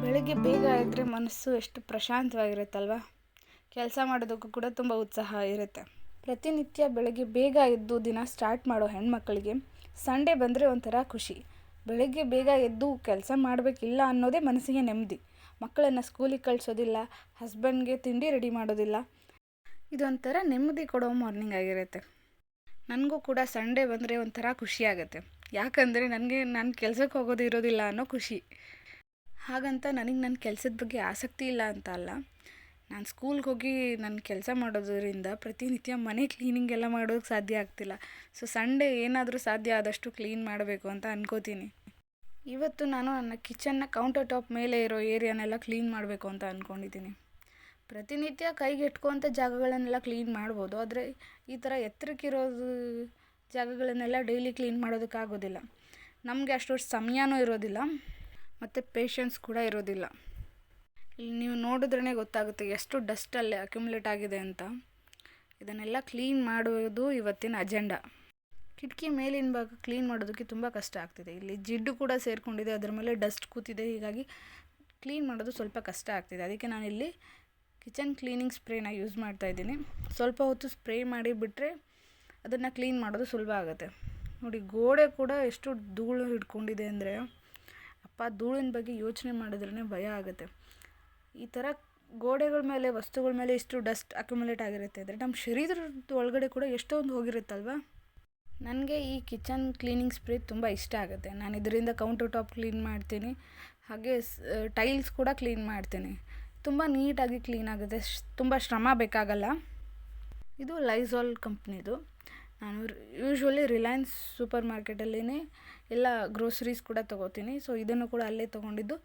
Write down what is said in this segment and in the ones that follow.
ಬೆಳಗ್ಗೆ ಬೇಗ ಎದ್ದರೆ ಮನಸ್ಸು ಎಷ್ಟು ಪ್ರಶಾಂತವಾಗಿರುತ್ತಲ್ವ. ಕೆಲಸ ಮಾಡೋದಕ್ಕೂ ಕೂಡ ತುಂಬ ಉತ್ಸಾಹ ಇರುತ್ತೆ. ಪ್ರತಿನಿತ್ಯ ಬೆಳಗ್ಗೆ ಬೇಗ ಎದ್ದು ದಿನ ಸ್ಟಾರ್ಟ್ ಮಾಡೋ ಹೆಣ್ಮಕ್ಳಿಗೆ ಸಂಡೇ ಬಂದರೆ ಒಂಥರ ಖುಷಿ. ಬೆಳಗ್ಗೆ ಬೇಗ ಎದ್ದು ಕೆಲಸ ಮಾಡಬೇಕಿಲ್ಲ ಅನ್ನೋದೇ ಮನಸ್ಸಿಗೆ ನೆಮ್ಮದಿ. ಮಕ್ಕಳನ್ನು ಸ್ಕೂಲಿಗೆ ಕಳಿಸೋದಿಲ್ಲ, ಹಸ್ಬೆಂಡ್ಗೆ ತಿಂಡಿ ರೆಡಿ ಮಾಡೋದಿಲ್ಲ. ಇದೊಂಥರ ನೆಮ್ಮದಿ ಕೊಡೋ ಮಾರ್ನಿಂಗ್ ಆಗಿರುತ್ತೆ. ನನಗೂ ಕೂಡ ಸಂಡೇ ಬಂದರೆ ಒಂಥರ ಖುಷಿ ಆಗುತ್ತೆ. ಯಾಕಂದರೆ ನಾನು ಕೆಲಸಕ್ಕೆ ಹೋಗೋದು ಇರೋದಿಲ್ಲ ಅನ್ನೋ ಖುಷಿ. ಹಾಗಂತ ನನಗೆ ನನ್ನ ಕೆಲಸದ ಬಗ್ಗೆ ಆಸಕ್ತಿ ಇಲ್ಲ ಅಂತ ಅಲ್ಲ. ನಾನು ಸ್ಕೂಲ್ಗೆ ಹೋಗಿ ನನ್ನ ಕೆಲಸ ಮಾಡೋದರಿಂದ ಪ್ರತಿನಿತ್ಯ ಮನೆ ಕ್ಲೀನಿಂಗ್ ಎಲ್ಲ ಮಾಡೋಕ್ಕೆ ಸಾಧ್ಯ ಆಗ್ತಿಲ್ಲ. ಸೊ ಸಂಡೇ ಏನಾದರೂ ಸಾಧ್ಯ ಆದಷ್ಟು ಕ್ಲೀನ್ ಮಾಡಬೇಕು ಅಂತ ಅನ್ಕೋತೀನಿ. ಇವತ್ತು ನಾನು ನನ್ನ ಕಿಚನ್ನ ಕೌಂಟರ್ ಟಾಪ್ ಮೇಲೆ ಇರೋ ಏರಿಯಾನೆಲ್ಲ ಕ್ಲೀನ್ ಮಾಡಬೇಕು ಅಂತ ಅಂದ್ಕೊಂಡಿದ್ದೀನಿ. ಪ್ರತಿನಿತ್ಯ ಕೈಗೆ ಎಟ್ಕೋಂಥ ಜಾಗಗಳನ್ನೆಲ್ಲ ಕ್ಲೀನ್ ಮಾಡ್ಬೋದು, ಆದರೆ ಈ ಥರ ಎತ್ತರಕ್ಕಿರೋದು ಜಾಗಗಳನ್ನೆಲ್ಲ ಡೈಲಿ ಕ್ಲೀನ್ ಮಾಡೋದಕ್ಕಾಗೋದಿಲ್ಲ. ನಮಗೆ ಅಷ್ಟು ಸಮಯನೂ ಇರೋದಿಲ್ಲ ಮತ್ತು ಪೇಷನ್ಸ್ ಕೂಡ ಇರೋದಿಲ್ಲ. ಇಲ್ಲಿ ನೀವು ನೋಡಿದ್ರೇ ಗೊತ್ತಾಗುತ್ತೆ ಎಷ್ಟು ಡಸ್ಟಲ್ಲಿ ಅಕ್ಯುಮುಲೇಟ್ ಆಗಿದೆ ಅಂತ. ಇದನ್ನೆಲ್ಲ ಕ್ಲೀನ್ ಮಾಡುವುದು ಇವತ್ತಿನ ಅಜೆಂಡಾ. ಕಿಟಕಿ ಮೇಲಿನ ಭಾಗ ಕ್ಲೀನ್ ಮಾಡೋದಕ್ಕೆ ತುಂಬ ಕಷ್ಟ ಆಗ್ತಿದೆ. ಇಲ್ಲಿ ಜಿಡ್ಡು ಕೂಡ ಸೇರಿಕೊಂಡಿದೆ, ಅದರ ಮೇಲೆ ಡಸ್ಟ್ ಕೂತಿದೆ. ಹೀಗಾಗಿ ಕ್ಲೀನ್ ಮಾಡೋದು ಸ್ವಲ್ಪ ಕಷ್ಟ ಆಗ್ತಿದೆ. ಅದಕ್ಕೆ ನಾನಿಲ್ಲಿ ಕಿಚನ್ ಕ್ಲೀನಿಂಗ್ ಸ್ಪ್ರೇನ ಯೂಸ್ ಮಾಡ್ತಾಯಿದ್ದೀನಿ. ಸ್ವಲ್ಪ ಹೊತ್ತು ಸ್ಪ್ರೇ ಮಾಡಿ ಬಿಟ್ಟರೆ ಅದನ್ನು ಕ್ಲೀನ್ ಮಾಡೋದು ಸುಲಭ ಆಗುತ್ತೆ. ನೋಡಿ, ಗೋಡೆ ಕೂಡ ಎಷ್ಟು ಧೂಳು ಹಿಡ್ಕೊಂಡಿದೆ ಅಂದರೆ ಧೂಳಿನ ಬಗ್ಗೆ ಯೋಚನೆ ಮಾಡಿದ್ರೇ ಭಯ ಆಗುತ್ತೆ. ಈ ಥರ ಗೋಡೆಗಳ ಮೇಲೆ, ವಸ್ತುಗಳ ಮೇಲೆ ಇಷ್ಟು ಡಸ್ಟ್ ಅಕ್ಯುಮುಲೇಟ್ ಆಗಿರುತ್ತೆ ಅಂದರೆ ನಮ್ಮ ಶರೀರದ ಒಳಗಡೆ ಕೂಡ ಎಷ್ಟೊಂದು ಹೋಗಿರುತ್ತಲ್ವ. ನನಗೆ ಈ ಕಿಚನ್ ಕ್ಲೀನಿಂಗ್ ಸ್ಪ್ರೇ ತುಂಬ ಇಷ್ಟ ಆಗುತ್ತೆ. ನಾನು ಇದರಿಂದ ಕೌಂಟರ್ ಟಾಪ್ ಕ್ಲೀನ್ ಮಾಡ್ತೀನಿ, ಹಾಗೆ ಟೈಲ್ಸ್ ಕೂಡ ಕ್ಲೀನ್ ಮಾಡ್ತೀನಿ. ತುಂಬ ನೀಟಾಗಿ ಕ್ಲೀನ್ ಆಗುತ್ತೆ, ತುಂಬ ಶ್ರಮ ಬೇಕಾಗಲ್ಲ. ಇದು ಲೈಝಾಲ್ ಕಂಪ್ನಿದು. ನಾನು ಯೂಶ್ವಲಿ ರಿಲಯನ್ಸ್ ಸೂಪರ್ ಮಾರ್ಕೆಟಲ್ಲೇ ಎಲ್ಲ ಗ್ರೋಸರೀಸ್ ಕೂಡ ತೊಗೋತೀನಿ. ಸೊ ಇದನ್ನು ಕೂಡ ಅಲ್ಲೇ ತೊಗೊಂಡಿದ್ದು.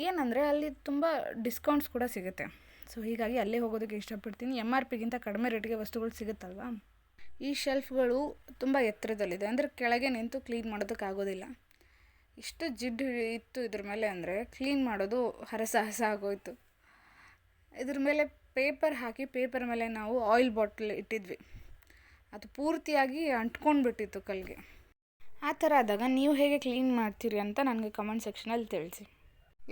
ಏನಂದರೆ ಅಲ್ಲಿ ತುಂಬ ಡಿಸ್ಕೌಂಟ್ಸ್ ಕೂಡ ಸಿಗುತ್ತೆ. ಸೊ ಹೀಗಾಗಿ ಅಲ್ಲೇ ಹೋಗೋದಕ್ಕೆ ಇಷ್ಟಪಡ್ತೀನಿ. MRPಗಿಂತ ಕಡಿಮೆ ರೇಟಿಗೆ ವಸ್ತುಗಳು ಸಿಗುತ್ತಲ್ವ. ಈ ಶೆಲ್ಫ್ಗಳು ತುಂಬ ಎತ್ತರದಲ್ಲಿದೆ, ಅಂದರೆ ಕೆಳಗೆ ನಿಂತು ಕ್ಲೀನ್ ಮಾಡೋದಕ್ಕಾಗೋದಿಲ್ಲ. ಇಷ್ಟು ಜಿಡ್ಡು ಇತ್ತು ಇದ್ರ ಮೇಲೆ ಅಂದರೆ ಕ್ಲೀನ್ ಮಾಡೋದು ಹರಸಾಹಸ ಆಗೋಯಿತು. ಇದ್ರ ಮೇಲೆ ಪೇಪರ್ ಹಾಕಿ, ಪೇಪರ್ ಮೇಲೆ ನಾವು ಆಯಿಲ್ ಬಾಟಲ್ ಇಟ್ಟಿದ್ವಿ. ಅದು ಪೂರ್ತಿಯಾಗಿ ಅಂಟ್ಕೊಂಡ್ಬಿಟ್ಟಿತ್ತು ಕಲ್ಲಿಗೆ. ಆ ಥರ ಆದಾಗ ನೀವು ಹೇಗೆ ಕ್ಲೀನ್ ಮಾಡ್ತೀರಿ ಅಂತ ನನಗೆ ಕಮೆಂಟ್ ಸೆಕ್ಷನಲ್ಲಿ ತಿಳಿಸಿ.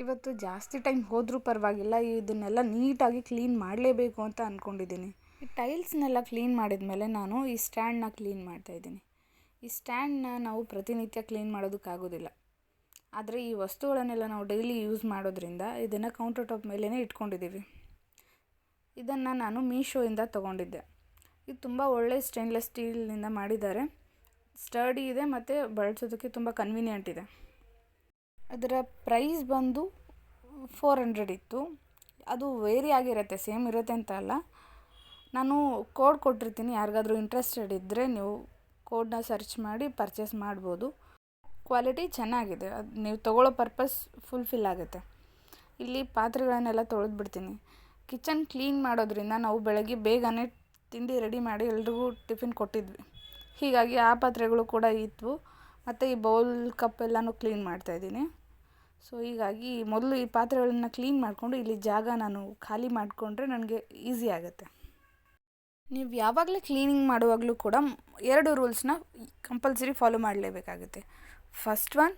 ಇವತ್ತು ಜಾಸ್ತಿ ಟೈಮ್ ಹೋದರೂ ಪರವಾಗಿಲ್ಲ, ಇದನ್ನೆಲ್ಲ ನೀಟಾಗಿ ಕ್ಲೀನ್ ಮಾಡಲೇಬೇಕು ಅಂತ ಅಂದ್ಕೊಂಡಿದ್ದೀನಿ. ಈ ಟೈಲ್ಸ್ನೆಲ್ಲ ಕ್ಲೀನ್ ಮಾಡಿದ ಮೇಲೆ ನಾನು ಈ ಸ್ಟ್ಯಾಂಡ್ನ ಕ್ಲೀನ್ ಮಾಡ್ತಾಯಿದ್ದೀನಿ. ಈ ಸ್ಟ್ಯಾಂಡ್ನ ನಾವು ಪ್ರತಿನಿತ್ಯ ಕ್ಲೀನ್ ಮಾಡೋದಕ್ಕಾಗೋದಿಲ್ಲ, ಆದರೆ ಈ ವಸ್ತುಗಳನ್ನೆಲ್ಲ ನಾವು ಡೈಲಿ ಯೂಸ್ ಮಾಡೋದ್ರಿಂದ ಇದನ್ನು ಕೌಂಟರ್ ಟಾಪ್ ಮೇಲೇ ಇಟ್ಕೊಂಡಿದ್ದೀವಿ. ಇದನ್ನು ನಾನು ಮೀಶೋಯಿಂದ ತೊಗೊಂಡಿದ್ದೆ. ಇದು ತುಂಬ ಒಳ್ಳೆ ಸ್ಟೇನ್ಲೆಸ್ ಸ್ಟೀಲ್ನಿಂದ ಮಾಡಿದ್ದಾರೆ. ಸ್ಟರ್ಡಿ ಇದೆ ಮತ್ತು ಬಳಸೋದಕ್ಕೆ ತುಂಬ ಕನ್ವೀನಿಯೆಂಟ್ ಇದೆ. ಅದರ ಪ್ರೈಸ್ ಬಂದು 400 ಇತ್ತು. ಅದು ವೇರಿ ಆಗಿರುತ್ತೆ, ಸೇಮ್ ಇರುತ್ತೆ ಅಂತ ಅಲ್ಲ. ನಾನು ಕೋಡ್ ಕೊಟ್ಟಿರ್ತೀನಿ, ಯಾರಿಗಾದರೂ ಇಂಟ್ರೆಸ್ಟೆಡ್ ಇದ್ದರೆ ನೀವು ಕೋಡ್ನ ಸರ್ಚ್ ಮಾಡಿ ಪರ್ಚೇಸ್ ಮಾಡ್ಬೋದು. ಕ್ವಾಲಿಟಿ ಚೆನ್ನಾಗಿದೆ, ಅದು ನೀವು ತೊಗೊಳ್ಳೋ ಪರ್ಪಸ್ ಫುಲ್ಫಿಲ್ ಆಗುತ್ತೆ. ಇಲ್ಲಿ ಪಾತ್ರೆಗಳನ್ನೆಲ್ಲ ತೊಳೆದ್ಬಿಡ್ತೀನಿ. ಕಿಚನ್ ಕ್ಲೀನ್ ಮಾಡೋದ್ರಿಂದ ನಾವು ಬೆಳಗ್ಗೆ ಬೇಗನೆ ತಿಂಡಿ ರೆಡಿ ಮಾಡಿ ಎಲ್ರಿಗೂ ಟಿಫಿನ್ ಕೊಟ್ಟಿದ್ವಿ. ಹೀಗಾಗಿ ಆ ಪಾತ್ರೆಗಳು ಕೂಡ ಇದ್ವು, ಮತ್ತು ಈ ಬೌಲ್ ಕಪ್ ಎಲ್ಲನೂ ಕ್ಲೀನ್ ಮಾಡ್ತಾಯಿದ್ದೀನಿ. ಸೊ ಹೀಗಾಗಿ ಮೊದಲು ಈ ಪಾತ್ರೆಗಳನ್ನು ಕ್ಲೀನ್ ಮಾಡಿಕೊಂಡು ಇಲ್ಲಿ ಜಾಗ ನಾನು ಖಾಲಿ ಮಾಡಿಕೊಂಡ್ರೆ ನನಗೆ ಈಸಿ ಆಗುತ್ತೆ. ನೀವು ಯಾವಾಗಲೇ ಕ್ಲೀನಿಂಗ್ ಮಾಡುವಾಗಲೂ ಕೂಡ 2 ರೂಲ್ಸ್ನ ಕಂಪಲ್ಸರಿ ಫಾಲೋ ಮಾಡಲೇಬೇಕಾಗುತ್ತೆ. ಫಸ್ಟ್ ಒನ್,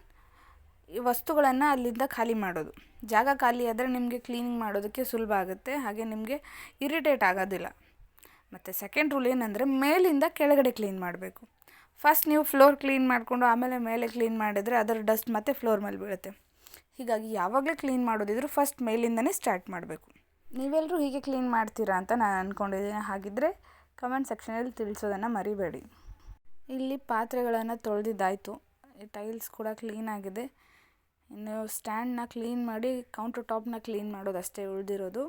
ಈ ವಸ್ತುಗಳನ್ನು ಅಲ್ಲಿಂದ ಖಾಲಿ ಮಾಡೋದು. ಜಾಗ ಖಾಲಿ ಆದರೆ ನಿಮಗೆ ಕ್ಲೀನಿಂಗ್ ಮಾಡೋದಕ್ಕೆ ಸುಲಭ ಆಗುತ್ತೆ, ಹಾಗೆ ನಿಮಗೆ ಇರಿಟೇಟ್ ಆಗೋದಿಲ್ಲ. ಮತ್ತು ಸೆಕೆಂಡ್ ರೂಲ್ ಏನಂದರೆ ಮೇಲಿಂದ ಕೆಳಗಡೆ ಕ್ಲೀನ್ ಮಾಡಬೇಕು. ಫಸ್ಟ್ ನೀವು ಫ್ಲೋರ್ ಕ್ಲೀನ್ ಮಾಡಿಕೊಂಡು ಆಮೇಲೆ ಮೇಲೆ ಕ್ಲೀನ್ ಮಾಡಿದರೆ ಅದರ ಡಸ್ಟ್ ಮತ್ತೆ ಫ್ಲೋರ್ ಮೇಲೆ ಬೀಳುತ್ತೆ. ಹೀಗಾಗಿ ಯಾವಾಗಲೇ ಕ್ಲೀನ್ ಮಾಡೋದಿದ್ರು ಫಸ್ಟ್ ಮೇಲಿಂದನೇ ಸ್ಟಾರ್ಟ್ ಮಾಡಬೇಕು. ನೀವೆಲ್ಲರೂ ಹೀಗೆ ಕ್ಲೀನ್ ಮಾಡ್ತೀರಾ ಅಂತ ನಾನು ಅಂದ್ಕೊಂಡಿದ್ದೀನಿ. ಹಾಗಿದ್ದರೆ ಕಮೆಂಟ್ ಸೆಕ್ಷನಲ್ಲಿ ತಿಳಿಸೋದನ್ನು ಮರಿಬೇಡಿ. ಇಲ್ಲಿ ಪಾತ್ರೆಗಳನ್ನು ತೊಳೆದಿದ್ದಾಯಿತು, ಟೈಲ್ಸ್ ಕೂಡ ಕ್ಲೀನಾಗಿದೆ. ಇನ್ನು ಸ್ಟ್ಯಾಂಡ್ನ ಕ್ಲೀನ್ ಮಾಡಿ ಕೌಂಟರ್ ಟಾಪ್ನ ಕ್ಲೀನ್ ಮಾಡೋದು ಅಷ್ಟೇ ಉಳಿದಿರೋದು.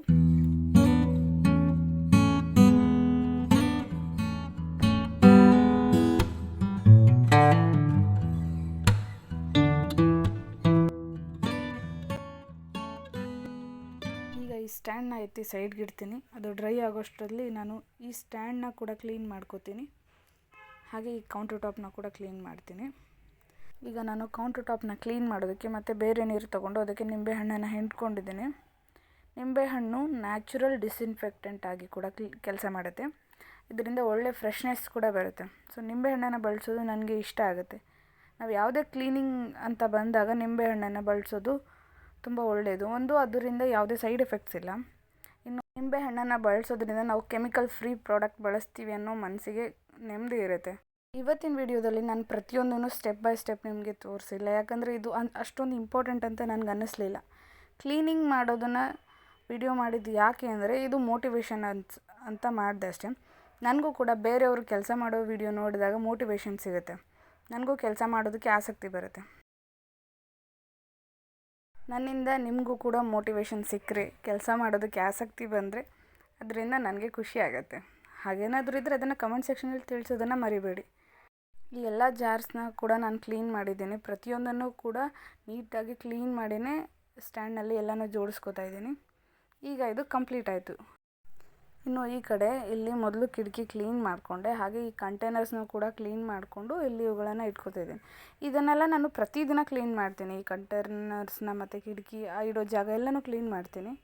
ಈಗ ಈ ಸ್ಟ್ಯಾಂಡ್ನ ಎತ್ತಿ ಸೈಡ್ಗೆ ಇಡ್ತೀನಿ. ಅದು ಡ್ರೈ ಆಗೋಷ್ಟರಲ್ಲಿ ನಾನು ಈ ಸ್ಟ್ಯಾಂಡ್ನ ಕೂಡ ಕ್ಲೀನ್ ಮಾಡ್ಕೋತೀನಿ. ಹಾಗೆ ಈ ಕೌಂಟರ್ ಟಾಪ್ನ ಕೂಡ ಕ್ಲೀನ್ ಮಾಡ್ತೀನಿ. ಈಗ ನಾನು ಕೌಂಟರ್ ಟಾಪ್ನ ಕ್ಲೀನ್ ಮಾಡೋದಕ್ಕೆ ಮತ್ತು ಬೇರೆ ನೀರು ತೊಗೊಂಡು ಅದಕ್ಕೆ ನಿಂಬೆಹಣ್ಣನ್ನು ಹಿಂಡ್ಕೊಂಡಿದ್ದೀನಿ. ನಿಂಬೆಹಣ್ಣು ನ್ಯಾಚುರಲ್ ಡಿಸ್ಇನ್ಫೆಕ್ಟೆಂಟ್ ಆಗಿ ಕೂಡ ಕೆಲಸ ಮಾಡುತ್ತೆ. ಇದರಿಂದ ಒಳ್ಳೆ ಫ್ರೆಶ್ನೆಸ್ ಕೂಡ ಬರುತ್ತೆ. ಸೊ ನಿಂಬೆಹಣ್ಣನ್ನು ಬಳಸೋದು ನನಗೆ ಇಷ್ಟ ಆಗುತ್ತೆ. ನಾವು ಯಾವುದೇ ಕ್ಲೀನಿಂಗ್ ಅಂತ ಬಂದಾಗ ನಿಂಬೆಹಣ್ಣನ್ನು ಬಳಸೋದು ತುಂಬ ಒಳ್ಳೆಯದು. ಅದರಿಂದ ಯಾವುದೇ ಸೈಡ್ ಎಫೆಕ್ಟ್ಸ್ ಇಲ್ಲ. ಇನ್ನು ನಿಂಬೆಹಣ್ಣನ್ನು ಬಳಸೋದ್ರಿಂದ ನಾವು ಕೆಮಿಕಲ್ ಫ್ರೀ ಪ್ರಾಡಕ್ಟ್ ಬಳಸ್ತೀವಿ ಅನ್ನೋ ಮನಸ್ಸಿಗೆ ನೆಮ್ಮದಿ ಇರುತ್ತೆ. ಇವತ್ತಿನ ವಿಡಿಯೋದಲ್ಲಿ ನಾನು ಪ್ರತಿಯೊಂದೂ ಸ್ಟೆಪ್ ಬೈ ಸ್ಟೆಪ್ ನಿಮಗೆ ತೋರಿಸಿಲ್ಲ, ಯಾಕಂದರೆ ಇದು ಅಷ್ಟೊಂದು ಇಂಪಾರ್ಟೆಂಟ್ ಅಂತ ನನಗೆ ಅನ್ನಿಸ್ಲಿಲ್ಲ. ಕ್ಲೀನಿಂಗ್ ಮಾಡೋದನ್ನು ವಿಡಿಯೋ ಮಾಡಿದ್ದು ಯಾಕೆ ಅಂದರೆ ಇದು ಮೋಟಿವೇಶನ್ ಅಂತ ಮಾಡಿದೆ ಅಷ್ಟೇ. ನನಗೂ ಕೂಡ ಬೇರೆಯವರು ಕೆಲಸ ಮಾಡೋ ವಿಡಿಯೋ ನೋಡಿದಾಗ ಮೋಟಿವೇಶನ್ ಸಿಗುತ್ತೆ. ನನಗೂ ಕೆಲಸ ಮಾಡೋದಕ್ಕೆ ಆಸಕ್ತಿ ಬರುತ್ತೆ. ನನ್ನಿಂದ ನಿಮಗೂ ಕೂಡ ಮೋಟಿವೇಶನ್ ಸಿಕ್ಕರೆ, ಕೆಲಸ ಮಾಡೋದಕ್ಕೆ ಆಸಕ್ತಿ ಬಂದರೆ ಅದರಿಂದ ನನಗೆ ಖುಷಿ ಆಗುತ್ತೆ. ಹಾಗೇನಾದರೂ ಇದ್ದರೆ ಅದನ್ನು ಕಮೆಂಟ್ ಸೆಕ್ಷನಲ್ಲಿ ತಿಳಿಸೋದನ್ನು ಮರಿಬೇಡಿ. ಈ ಎಲ್ಲ ಜಾರ್ಸ್ನ ಕೂಡ ನಾನು ಕ್ಲೀನ್ ಮಾಡಿದ್ದೀನಿ. ಪ್ರತಿಯೊಂದನ್ನು ಕೂಡ ನೀಟಾಗಿ ಕ್ಲೀನ್ ಮಾಡಿಯೇ ಸ್ಟ್ಯಾಂಡ್ನಲ್ಲಿ ಎಲ್ಲನೂ ಜೋಡಿಸ್ಕೊತಾ ಇದ್ದೀನಿ. ಈಗ ಇದು ಕಂಪ್ಲೀಟ್ ಆಯಿತು. ಇನ್ನು ಈ ಕಡೆ ಇಲ್ಲಿ ಮೊದಲು ಕಿಟಕಿ ಕ್ಲೀನ್ ಮಾಡಿಕೊಂಡೆ. ಹಾಗೆ ಈ ಕಂಟೈನರ್ಸ್ನೂ ಕೂಡ ಕ್ಲೀನ್ ಮಾಡಿಕೊಂಡು ಇಲ್ಲಿ ಇವುಗಳನ್ನು ಇಟ್ಕೊತಿದ್ದೀನಿ. ಇದನ್ನೆಲ್ಲ ನಾನು ಪ್ರತಿದಿನ ಕ್ಲೀನ್ ಮಾಡ್ತೀನಿ. ಈ ಕಂಟೈನರ್ಸ್ನ ಮತ್ತು ಕಿಟಕಿ ಇಡೋ ಜಾಗ ಎಲ್ಲನೂ ಕ್ಲೀನ್ ಮಾಡ್ತೀನಿ.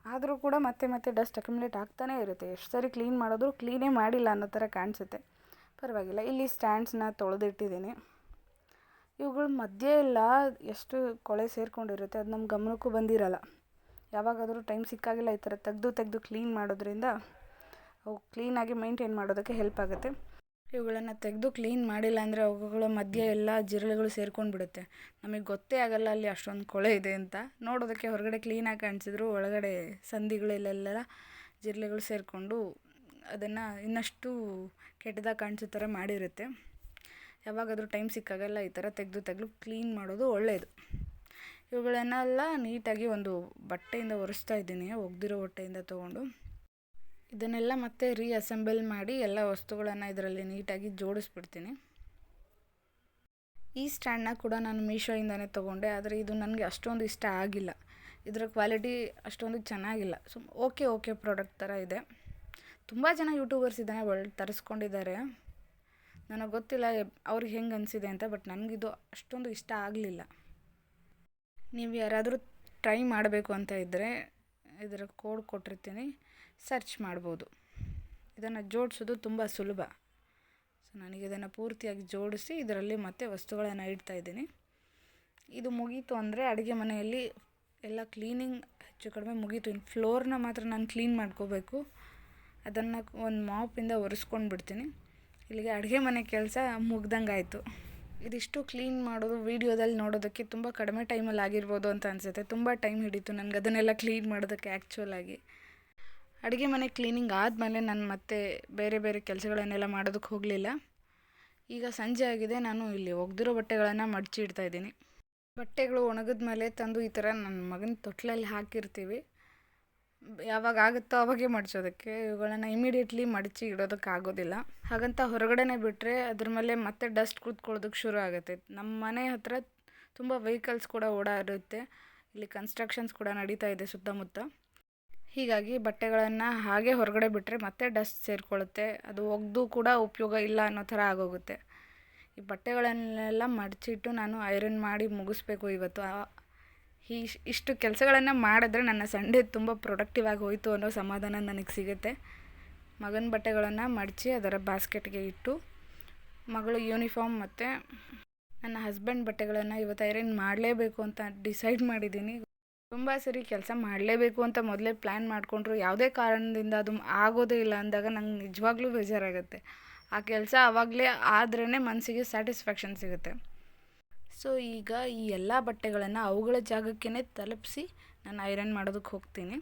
ಆದರೂ ಕೂಡ ಮತ್ತೆ ಡಸ್ಟ್ ಅಕ್ಯುಮುಲೇಟ್ ಆಗ್ತಾನೇ ಇರುತ್ತೆ. ಎಷ್ಟು ಸರಿ ಕ್ಲೀನ್ ಮಾಡಿದ್ರೂ ಕ್ಲೀನೇ ಮಾಡಿಲ್ಲ ಅನ್ನೋ ಥರ ಕಾಣಿಸುತ್ತೆ. ಪರವಾಗಿಲ್ಲ. ಇಲ್ಲಿ ಸ್ಟ್ಯಾಂಡ್ಸ್ನ ತೊಳೆದಿಟ್ಟಿದ್ದೀನಿ. ಇವುಗಳ ಮಧ್ಯೆ ಎಲ್ಲ ಎಷ್ಟು ಕೊಳೆ ಸೇರಿಕೊಂಡಿರುತ್ತೆ ಅದು ನಮ್ಮ ಗಮನಕ್ಕೂ ಬಂದಿರಲ್ಲ. ಯಾವಾಗಾದರೂ ಟೈಮ್ ಸಿಕ್ಕಾಗೆಲ್ಲ ಈ ಥರ ತೆಗೆದು ಕ್ಲೀನ್ ಮಾಡೋದ್ರಿಂದ ಅವು ಕ್ಲೀನಾಗಿ ಮೇಂಟೈನ್ ಮಾಡೋದಕ್ಕೆ ಹೆಲ್ಪ್ ಆಗುತ್ತೆ. ಇವುಗಳನ್ನು ತೆಗೆದು ಕ್ಲೀನ್ ಮಾಡಿಲ್ಲ ಅಂದರೆ ಅವುಗಳ ಮಧ್ಯೆ ಎಲ್ಲ ಜಿರಳೆಗಳು ಸೇರ್ಕೊಂಡು ಬಿಡುತ್ತೆ. ನಮಗೆ ಗೊತ್ತೇ ಆಗಲ್ಲ ಅಲ್ಲಿ ಅಷ್ಟೊಂದು ಕೊಳೆ ಇದೆ ಅಂತ. ನೋಡೋದಕ್ಕೆ ಹೊರಗಡೆ ಕ್ಲೀನಾಗಿ ಕಾಣಿಸಿದ್ರು ಒಳಗಡೆ ಸಂದಿಗಳಲ್ಲೆಲ್ಲ ಜಿರಳೆಗಳು ಸೇರಿಕೊಂಡು ಅದನ್ನು ಇನ್ನಷ್ಟು ಕೆಟ್ಟದಾಗಿ ಕಾಣಿಸೋ ಥರ ಮಾಡಿರುತ್ತೆ. ಯಾವಾಗಾದರೂ ಟೈಮ್ ಸಿಕ್ಕಾಗೆಲ್ಲ ಈ ಥರ ತೆಗೆದು ಕ್ಲೀನ್ ಮಾಡೋದು ಒಳ್ಳೆಯದು. ಇವುಗಳನ್ನೆಲ್ಲ ನೀಟಾಗಿ ಒಂದು ಬಟ್ಟೆಯಿಂದ ಒರೆಸ್ತಾ ಇದ್ದೀನಿ, ಒಗೆದಿರೋ ಬಟ್ಟೆಯಿಂದ ತೊಗೊಂಡು. ಇದನ್ನೆಲ್ಲ ಮತ್ತೆ ರೀಅಸೆಂಬಲ್ ಮಾಡಿ ಎಲ್ಲ ವಸ್ತುಗಳನ್ನು ಇದರಲ್ಲಿ ನೀಟಾಗಿ ಜೋಡಿಸ್ಬಿಡ್ತೀನಿ. ಈ ಸ್ಟ್ಯಾಂಡ್ನ ಕೂಡ ನಾನು ಮೀಶೋಯಿಂದನೇ ತೊಗೊಂಡೆ. ಆದರೆ ಇದು ನನಗೆ ಅಷ್ಟೊಂದು ಇಷ್ಟ ಆಗಿಲ್ಲ. ಇದರ ಕ್ವಾಲಿಟಿ ಅಷ್ಟೊಂದು ಚೆನ್ನಾಗಿಲ್ಲ. ಓಕೆ ಪ್ರಾಡಕ್ಟ್ ಥರ ಇದೆ. ತುಂಬ ಜನ ಯೂಟ್ಯೂಬರ್ಸ್ ಇದನ್ನು ತರಿಸ್ಕೊಂಡಿದ್ದಾರೆ. ನನಗೆ ಗೊತ್ತಿಲ್ಲ ಅವ್ರಿಗೆ ಹೆಂಗೆ ಅನಿಸಿದೆ ಅಂತ. ಬಟ್ ನನಗಿದು ಅಷ್ಟೊಂದು ಇಷ್ಟ ಆಗಲಿಲ್ಲ. ನೀವು ಯಾರಾದರೂ ಟ್ರೈ ಮಾಡಬೇಕು ಅಂತ ಇದ್ದರೆ ಇದರ ಕೋಡ್ ಕೊಟ್ಟಿರ್ತೀನಿ, ಸರ್ಚ್ ಮಾಡ್ಬೋದು. ಇದನ್ನು ಜೋಡಿಸೋದು ತುಂಬ ಸುಲಭ. ಸೊ ನನಗೆ ಇದನ್ನು ಪೂರ್ತಿಯಾಗಿ ಜೋಡಿಸಿ ಇದರಲ್ಲಿ ಮತ್ತೆ ವಸ್ತುಗಳನ್ನು ಇಡ್ತಾಯಿದ್ದೀನಿ. ಇದು ಮುಗೀತು ಅಂದರೆ ಅಡುಗೆ ಮನೆಯಲ್ಲಿ ಎಲ್ಲ ಕ್ಲೀನಿಂಗ್ ಹೆಚ್ಚು ಕಡಿಮೆ ಮುಗೀತು. ಇನ್ನು ಫ್ಲೋರ್ನ ಮಾತ್ರ ನಾನು ಕ್ಲೀನ್ ಮಾಡ್ಕೋಬೇಕು. ಅದನ್ನು ಒಂದು ಮಾಪಿಂದ ಒರೆಸ್ಕೊಂಡು ಬಿಡ್ತೀನಿ. ಇಲ್ಲಿಗೆ ಅಡುಗೆ ಮನೆ ಕೆಲಸ ಮುಗ್ದಂಗೆ ಆಯಿತು. ಇದಿಷ್ಟು ಕ್ಲೀನ್ ಮಾಡೋದು ವೀಡಿಯೋದಲ್ಲಿ ನೋಡೋದಕ್ಕೆ ತುಂಬ ಕಡಿಮೆ ಟೈಮಲ್ಲಿ ಆಗಿರ್ಬೋದು ಅಂತ ಅನಿಸುತ್ತೆ. ತುಂಬ ಟೈಮ್ ಹಿಡಿತು ನನಗೆ ಅದನ್ನೆಲ್ಲ ಕ್ಲೀನ್ ಮಾಡೋದಕ್ಕೆ. ಆ್ಯಕ್ಚುಲಾಗಿ ಅಡುಗೆ ಮನೆ ಕ್ಲೀನಿಂಗ್ ಆದಮೇಲೆ ನಾನು ಮತ್ತೆ ಬೇರೆ ಕೆಲಸಗಳನ್ನೆಲ್ಲ ಮಾಡೋದಕ್ಕೆ ಹೋಗಲಿಲ್ಲ. ಈಗ ಸಂಜೆ ಆಗಿದೆ. ನಾನು ಇಲ್ಲಿ ಒಗೆದಿರೋ ಬಟ್ಟೆಗಳನ್ನು ಮಡಚಿ ಇಡ್ತಾಯಿದ್ದೀನಿ. ಬಟ್ಟೆಗಳು ಒಣಗಿದ ಮೇಲೆ ತಂದು ಈ ಥರ ನನ್ನ ಮಗನ ತೊಟ್ಲಲ್ಲಿ ಹಾಕಿರ್ತೀವಿ. ಯಾವಾಗ ಆಗುತ್ತೋ ಅವಾಗೇ ಮಡಚೋದಕ್ಕೆ. ಇವುಗಳನ್ನು ಇಮಿಡಿಯೇಟ್ಲಿ ಮಡಚಿ ಇಡೋದಕ್ಕಾಗೋದಿಲ್ಲ. ಹಾಗಂತ ಹೊರಗಡೆನೇ ಬಿಟ್ಟರೆ ಅದ್ರ ಮೇಲೆ ಮತ್ತೆ ಡಸ್ಟ್ ಕೂತ್ಕೊಳ್ಳೋದಕ್ಕೆ ಶುರು ಆಗುತ್ತೆ. ನಮ್ಮ ಮನೆ ಹತ್ರ ತುಂಬ ವೆಹಿಕಲ್ಸ್ ಕೂಡ ಓಡಾಡುತ್ತೆ. ಇಲ್ಲಿ ಕನ್ಸ್ಟ್ರಕ್ಷನ್ಸ್ ಕೂಡ ನಡೀತಾ ಇದೆ ಸುತ್ತಮುತ್ತ. ಹೀಗಾಗಿ ಬಟ್ಟೆಗಳನ್ನು ಹಾಗೆ ಹೊರಗಡೆ ಬಿಟ್ಟರೆ ಮತ್ತೆ ಡಸ್ಟ್ ಸೇರಿಕೊಳ್ಳುತ್ತೆ. ಅದು ಒಗೆದು ಕೂಡ ಉಪಯೋಗ ಇಲ್ಲ ಅನ್ನೋ ಥರ ಆಗೋಗುತ್ತೆ. ಈ ಬಟ್ಟೆಗಳನ್ನೆಲ್ಲ ಮಡಚಿಟ್ಟು ನಾನು ಐರನ್ ಮಾಡಿ ಮುಗಿಸ್ಬೇಕು ಇವತ್ತು. ಇಷ್ಟು ಕೆಲಸಗಳನ್ನು ಮಾಡಿದ್ರೆ ನನ್ನ ಸಂಡೇ ತುಂಬ ಪ್ರೊಡಕ್ಟಿವ್ ಆಗಿ ಹೋಯಿತು ಅನ್ನೋ ಸಮಾಧಾನ ನನಗೆ ಸಿಗುತ್ತೆ. ಮಗನ ಬಟ್ಟೆಗಳನ್ನು ಮಡಚಿ ಅದರ ಬಾಸ್ಕೆಟ್ಗೆ ಇಟ್ಟು, ಮಗಳು ಯೂನಿಫಾರ್ಮ್ ಮತ್ತು ನನ್ನ ಹಸ್ಬೆಂಡ್ ಬಟ್ಟೆಗಳನ್ನು ಇವತ್ತು ಐರನ್ ಮಾಡಲೇಬೇಕು ಅಂತ ಡಿಸೈಡ್ ಮಾಡಿದ್ದೀನಿ. ತುಂಬ ಸರಿ ಕೆಲಸ ಮಾಡಲೇಬೇಕು ಅಂತ ಮೊದಲೇ ಪ್ಲ್ಯಾನ್ ಮಾಡಿಕೊಂಡ್ರು ಯಾವುದೇ ಕಾರಣದಿಂದ ಅದು ಆಗೋದೇ ಇಲ್ಲ ಅಂದಾಗ ನಂಗೆ ನಿಜವಾಗ್ಲೂ ಬೇಜಾರಾಗುತ್ತೆ. ಆ ಕೆಲಸ ಆವಾಗಲೇ ಆದ್ರೇ ಮನಸ್ಸಿಗೆ ಸ್ಯಾಟಿಸ್ಫ್ಯಾಕ್ಷನ್ ಸಿಗುತ್ತೆ. ಸೊ ಈಗ ಈ ಎಲ್ಲ ಬಟ್ಟೆಗಳನ್ನು ಅವುಗಳ ಜಾಗಕ್ಕೇ ತಲುಪಿಸಿ ನಾನು ಐರನ್ ಮಾಡೋದಕ್ಕೆ ಹೋಗ್ತೀನಿ.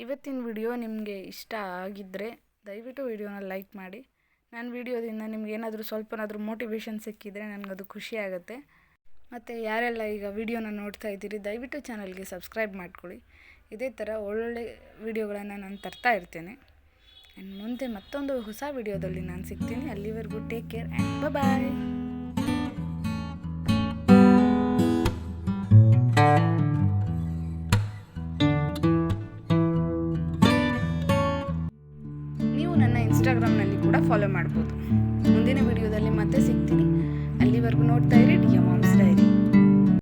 ಇವತ್ತಿನ ವಿಡಿಯೋ ನಿಮಗೆ ಇಷ್ಟ ಆಗಿದ್ದರೆ ದಯವಿಟ್ಟು ವಿಡಿಯೋನ ಲೈಕ್ ಮಾಡಿ. ನನ್ನ ವಿಡಿಯೋದಿಂದ ನಿಮ್ಗೆ ಏನಾದರೂ ಸ್ವಲ್ಪನಾದರೂ ಮೋಟಿವೇಶನ್ ಸಿಕ್ಕಿದರೆ ನನಗದು ಖುಷಿ ಆಗುತ್ತೆ. ಮತ್ತು ಯಾರೆಲ್ಲ ಈಗ ವಿಡಿಯೋನ ನೋಡ್ತಾ ಇದ್ದೀರಿ ದಯವಿಟ್ಟು ಚಾನಲ್ಗೆ ಸಬ್ಸ್ಕ್ರೈಬ್ ಮಾಡ್ಕೊಳ್ಳಿ. ಇದೇ ಥರ ಒಳ್ಳೊಳ್ಳೆ ವಿಡಿಯೋಗಳನ್ನು ನಾನು ತರ್ತಾ ಇರ್ತೇನೆ. ಆ್ಯಂಡ್ ಮುಂದೆ ಮತ್ತೊಂದು ಹೊಸ ವಿಡಿಯೋದಲ್ಲಿ ನಾನು ಸಿಗ್ತೀನಿ. ಅಲ್ಲಿವರೆಗೂ ಟೇಕ್ ಕೇರ್ ಆ್ಯಂಡ್ ಬಾಯ್. ನೀವು ನನ್ನ ಇನ್ಸ್ಟಾಗ್ರಾಮ್ನಲ್ಲಿ ಕೂಡ ಫಾಲೋ ಮಾಡ್ಬೋದು. ಮುಂದಿನ ವಿಡಿಯೋದಲ್ಲಿ ಮತ್ತೆ ಸಿಗ್ತೀನಿ. ಅಲ್ಲಿವರೆಗೂ ನೋಡ್ತಾ ಇರಿ ಡಿಯರ್ ಮಾಮ್.